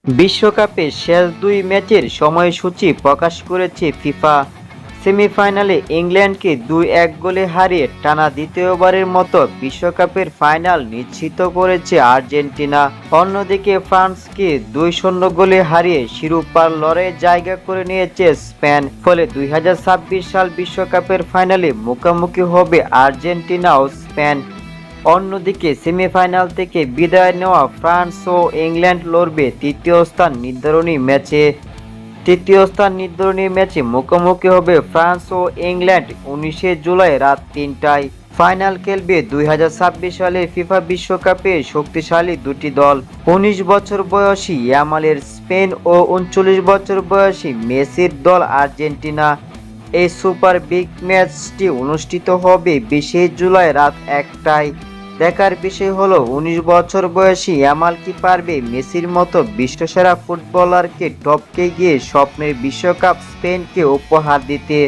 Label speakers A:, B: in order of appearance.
A: বিশ্বকাপের শেষ দুই ম্যাচের সময়সূচি প্রকাশ করেছে ফিফা। সেমিফাইনালে ইংল্যান্ডকে ২-১ গোলে হারিয়ে টানা দ্বিতীয়বারের মতো বিশ্বকাপের ফাইনাল নিশ্চিত করেছে আর্জেন্টিনা। অন্যদিকে ফ্রান্সকে ২-০ গোলে হারিয়ে শিরোপার লড়াইয়ে জায়গা করে নিয়েছে স্পেন। ফলে ২০২৬ সাল বিশ্বকাপের ফাইনালে মুখোমুখি হবে আর্জেন্টিনা ও স্পেন। অন্যদিকে সেমিফাইনাল থেকে বিদায় নেওয়া ফ্রান্স ও ইংল্যান্ড লড়বে তৃতীয় স্থান নির্ধারণী ম্যাচে মুখোমুখি হবে ফ্রান্স ও ইংল্যান্ড ১৯ জুলাই রাত ৩টায়। ফাইনাল খেলবে ২০২৬ সালের ফিফা বিশ্বকাপের শক্তিশালী দুটি দল, ১৯ বছর বয়সী ইয়ামালের স্পেন ও ৩৯ বছর বয়সী মেসির দল আর্জেন্টিনা। এই সুপার বিগ ম্যাচটি অনুষ্ঠিত হবে ২০ জুলাই রাত ১টায়। দেখার বিষয় হলো ১৯ বছর বয়সী ইয়ামাল কি পারবে মেসির মতো বিশ্বসেরা ফুটবলারকে টপকে গিয়ে স্বপ্নের বিশ্বকাপ স্পেনকে উপহার দিতে।